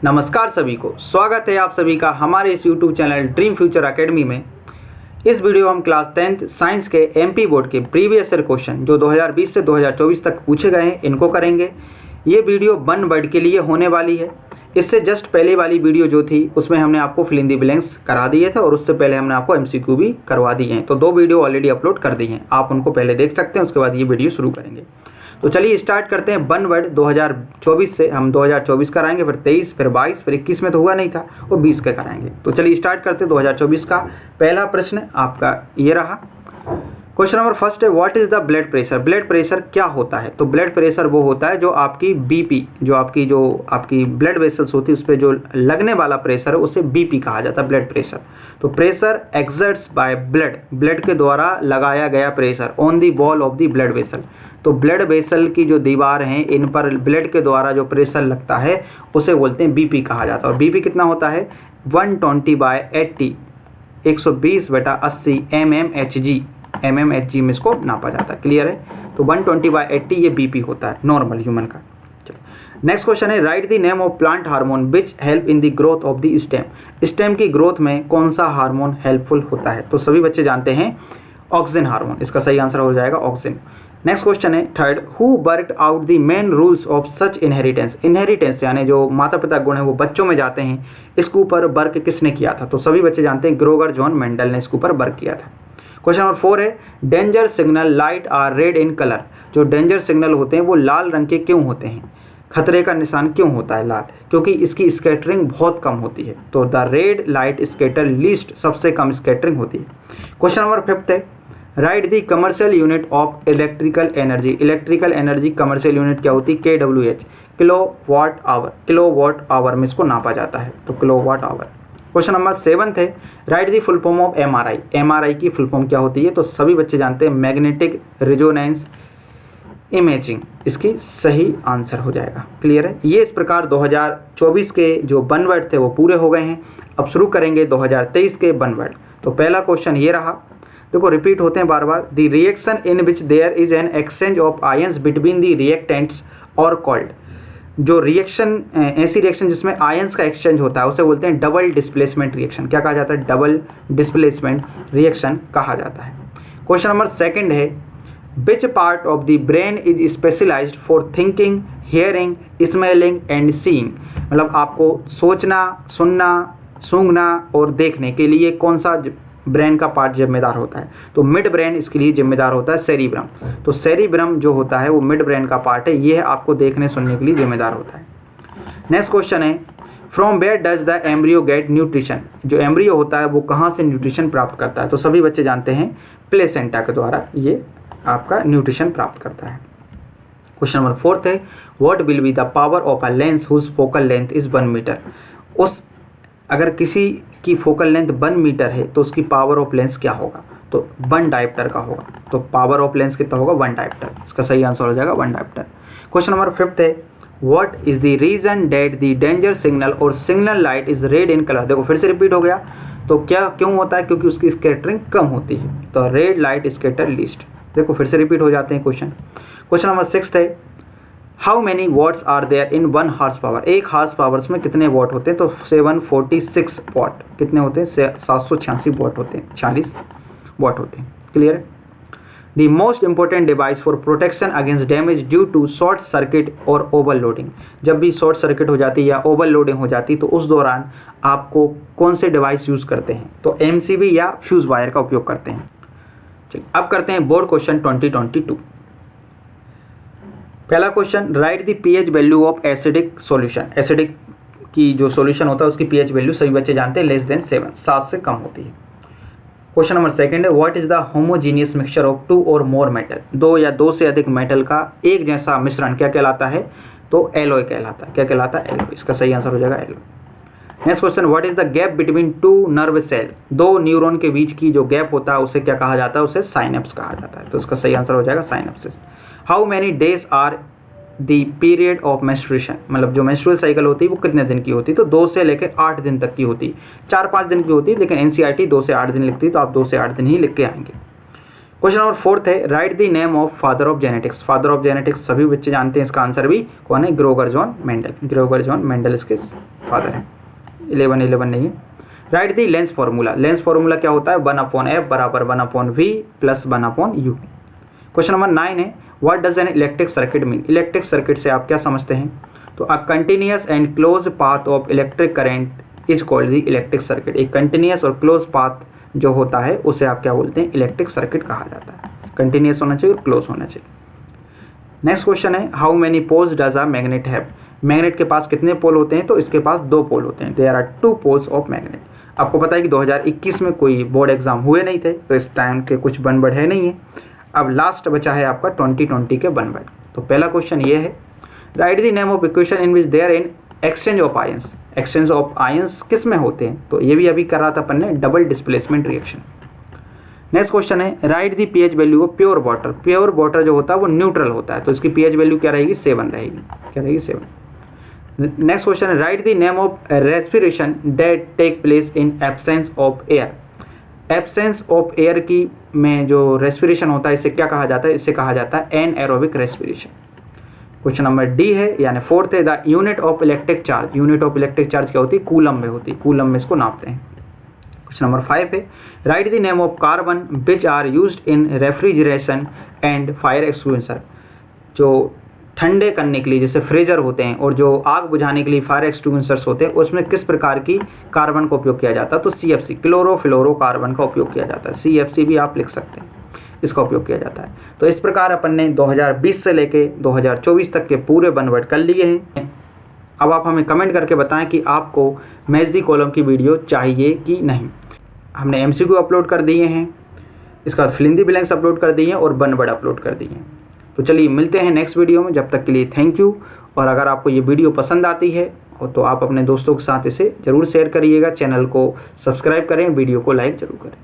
नमस्कार सभी को, स्वागत है आप सभी का हमारे इस YouTube channel dream future academy में। इस वीडियो हम क्लास 10th साइंस के एमपी बोर्ड के प्रीवियस ईयर क्वेश्चन जो 2020 से 2024 तक पूछे गए हैं इनको करेंगे। ये वीडियो 1 वर्ड के लिए होने वाली है। इससे जस्ट पहले वाली वीडियो जो थी उसमें हमने आपको फिल इन दी ब्लैंक्स करा दिए थे और उससे पहले हमने आपको MCQ भी करवा दिए हैं। तो 2 वीडियो ऑलरेडी अपलोड कर दी हैं, आप उनको पहले देख सकते हैं, उसके बाद ये वीडियो शुरू करेंगे। तो चलिए स्टार्ट करते हैं 1 वर्ड 2024 से। हम 2024 कराएंगे, फिर 23, फिर 22, फिर 21 में तो हुआ नहीं था, वो 20 के कराएंगे। तो चलिए स्टार्ट करते हैं 2024 का। पहला प्रश्न आपका ये रहा। क्वेश्चन नंबर फर्स्ट है, what is the blood pressure. Blood pressure क्या होता है? तो ब्लड प्रेशर वो होता है जो आपकी बीपी, जो आपकी ब्लड वेसल्स होती है उस पर जो लगने वाला प्रेशर है उसे बीपी कहा जाता है, ब्लड प्रेशर। तो प्रेशर एक्सर्ट्स बाय ब्लड के द्वारा लगाया गया pressure on the wall of the blood vessel. तो ब्लड वेसल की जो दीवार हैं इन पर ब्लड के द्वारा जो प्रेशर लगता है उसे बोलते हैं बीपी कहा जाता है। और बीपी कितना होता है? 120/80, 120/80 mmHg में इसको नापा जाता है। क्लियर है? तो 120/80 ये बीपी होता है नॉर्मल ह्यूमन का। चलो नेक्स्ट क्वेश्चन है, write the name of plant hormone which help in the growth of the stem. Stem की ग्रोथ में कौन सा हार्मोन हेल्पफुल होता है? तो सभी बच्चे जानते हैं ऑक्सीजन हार्मोन, इसका सही आंसर हो जाएगा ऑक्सीजन। नेक्स्ट क्वेश्चन है third, who worked out the main rules of such inheritance. Inheritance यानी जो माता पिता गुण है वो बच्चों में जाते हैं, इसके ऊपर वर्क किसने किया था? तो सभी बच्चे जानते हैं ग्रोगर जॉन मेंडल ने इसके ऊपर वर्क किया था। क्वेश्चन नंबर 4 है, danger signal light are red in colour. जो डेंजर सिग्नल होते हैं वो लाल रंग के क्यों होते हैं? खतरे का निशान क्यों होता है लाल? क्योंकि इसकी स्कैटरिंग बहुत कम होती है। तो the red light scatter least, सबसे कम स्कैटरिंग होती है। क्वेश्चन नंबर 5 है, right the commercial unit of electrical energy. Electrical energy commercial unit क्या होती है? KWH, kilowatt hour. Kilowatt hour में इसको नापा जाता है, तो किलोवाट आवर। क्वेश्चन नंबर 7 है, right the full form of MRI। MRI की फुल फॉर्म क्या होती है? तो सभी बच्चे जानते हैं मैग्नेटिक रेजोनेंस इमेजिंग, इसकी सही आंसर हो जाएगा। क्लियर है? ये इस प्रकार 2024 के जो 1 वर्ड थे वो पूरे हो गए हैं। अब शुरू करेंगे 2023 के 1 वर्ड। तो पहला क्वेश्चन ये रहा, देखो रिपीट होते हैं बार बार। The reaction in which there is an exchange of ions between the reactants are called. जो रिएक्शन, ऐसी रिएक्शन जिसमें आयंस का एक्सचेंज होता है उसे बोलते हैं डबल डिस्प्लेसमेंट रिएक्शन। क्या कहा जाता है? डबल डिस्प्लेसमेंट रिएक्शन कहा जाता है। क्वेश्चन नंबर 2 है, which part of the brain is specialised for thinking, hearing, smelling and seeing. मतलब आपको सोचना, सुनना, सूंघना और देखने के लिए कौन सा ब्रेन का पार्ट जिम्मेदार होता है? तो मिड ब्रेन इसके लिए जिम्मेदार होता है, सेरिब्रम। तो सेरिब्रम जो होता है वो मिड ब्रेन का पार्ट है, ये आपको देखने सुनने के लिए जिम्मेदार होता है। नेक्स्ट क्वेश्चन है, from where does the embryo get nutrition. जो एम्ब्रियो होता है वो कहाँ से न्यूट्रिशन प्राप्त करता है? तो सभी बच्चे जानते हैं प्लेसेंटा के द्वारा ये आपका न्यूट्रिशन प्राप्त करता है। क्वेश्चन नंबर 4 है, what will be the power of a lens whose focal length is 1 metre. अगर किसी की फोकल लेंथ 1 मीटर है तो उसकी पावर ऑफ लेंस क्या होगा? तो 1 डायप्टर का होगा। तो पावर ऑफ लेंस कितना होगा? 1 डायप्टर। इसका सही आंसर हो जाएगा 1 डायप्टर। क्वेश्चन नंबर 5 है, what is the reason that the danger signal or signal light is red in colour. देखो फिर से रिपीट हो गया। तो क्या क्यों होता है? क्योंकि उसकी स्कैटरिंग कम होती है। तो रेड लाइट स्कैटर लीस्ट। देखो फिर से रिपीट हो जाते हैं क्वेश्चन। क्वेश्चन नंबर 6 है, how many watts are there in 1 horse power. 1 horse powers में कितने वॉट होते हैं? तो 746 वॉट। कितने होते हैं? 786 वॉट होते हैं, 40 वॉट होते हैं। क्लियर है? The most important device for protection against damage due to short circuit or overloading. जब भी शॉर्ट सर्किट हो जाती है या ओवरलोडिंग हो जाती है तो उस दौरान आपको कौन से डिवाइस यूज़ करते हैं? तो MCB या फ्यूज वायर का उपयोग करते हैं। चलिए अब करते हैं बोर्ड क्वेश्चन 2022। पहला question, right the pH value of acidic solution. Acidic की जो सॉल्यूशन होता है उसकी pH वैल्यू सभी बच्चे जानते हैं <7, 7 से कम होती है। क्वेश्चन नंबर 2 है, what is the homogeneous mixture of 2 और मोर मेटल। 2 या 2 से अधिक मेटल का एक जैसा मिश्रण क्या कहलाता है? तो एलॉय कहलाता है। क्या कहलाता है? एलॉय। इसका सही आंसर हो जाएगा alloy. Next question, what is the gap between 2 nerve cell. 2 neuron के बीच की जो गैप होता है उसे क्या कहा जाता है? उसे साइनेप्स कहा जाता है। तो इसका सही आंसर हो जाएगा synapsis. How many days are the period of menstruation. मतलब जो मेंस्ट्रुअल साइकिल होती है वो कितने दिन की होती है? तो 2 से लेकर 8 दिन तक की होती है। 4-5 दिन की होती है लेकिन NCERT 2 से 8 दिन लिखती है, तो आप 2 से 8 दिन ही लिख के आएंगे। क्वेश्चन नंबर 4 है, write the name of father of genetics. Father of genetics सभी बच्चे जानते हैं, इसका आंसर भी कौन है, Gregor John Mendel. Gregor John Mendel इसके फादर हैं। 11 नहीं है। Write the lens formula. Lens formula क्या होता है, 1/f बराबर 1/v plus 1/u। Question number 9 है, what does an electric circuit mean. Electric circuit से आप क्या समझते हैं, तो a continuous and close path of electric current is called the electric circuit. एक कंटिन्यूअस और क्लोज पाथ जो होता है उसे आप क्या बोलते हैं, इलेक्ट्रिक सर्किट कहा जाता है। कंटिन्यूअस होना चाहिए और क्लोज होना चाहिए। नेक्स्ट क्वेश्चन है, how many poles does a magnet have. Magnet के पास कितने पोल होते हैं, तो इसके पास 2 पोल होते हैं। There are 2 poles of magnet. आपको पता है कि 2021 में कोई बोर्ड एग्जाम हुए नहीं थे, तो इस टाइम के कुछ बनबड़ है नहीं है। अब लास्ट बचा है आपका 2020 के बनबड़। तो पहला क्वेश्चन ये है, write the name of equation in which there in exchange of ions. Exchange of ions किस में होते हैं, तो ये भी अभी कर रहा था अपन ने, double displacement reaction. Next question है, write the pH value of pure water. Pure water जो होता है वो न्यूट्रल होता है, तो इसकी पीएच वैल्यू क्या रहेगी, 7 रहेगी। क्या रहेगी, 7। नेक्स्ट क्वेश्चन है, write the name of respiration that take place in absence of air. Absence of air की में जो रेस्पिरेशन होता है इसे क्या कहा जाता है, इसे कहा जाता है anaerobic respiration. Question number D है यानी 4th है, the unit of electric charge. Unit of electric charge क्या होती है, कूलम में होती है। कूलम में इसको नापते हैं। क्वेश्चन नंबर 5 है, write the name of carbon which are used in refrigeration and fire extinguisher. जो ठंडे करने के लिए जैसे फ्रीजर होते हैं और जो आग बुझाने के लिए फायर एक्सटिंग्विशर्स होते हैं, उसमें किस प्रकार की कार्बन का उपयोग किया जाता है, तो CFC क्लोरोफ्लोरोकार्बन का उपयोग किया जाता है। CFC भी आप लिख सकते हैं, इसका उपयोग किया जाता है। तो इस प्रकार अपन ने 2020 से लेके 2024 तक के पूरे बनवर्ड कर लिए हैं। अब आप हमें कमेंट करके बताएं कि आपको मैच दी कॉलम की वीडियो चाहिए कि नहीं। हमने MCQ अपलोड कर दिए हैं, इसका fill in the blanks upload कर दिए हैं और बनवर्ड अपलोड कर दिए हैं। तो चलिए मिलते हैं नेक्स्ट वीडियो में, जब तक के लिए थैंक यू। और अगर आपको ये वीडियो पसंद आती है तो आप अपने दोस्तों के साथ इसे ज़रूर शेयर करिएगा, चैनल को सब्सक्राइब करें, वीडियो को लाइक ज़रूर करें।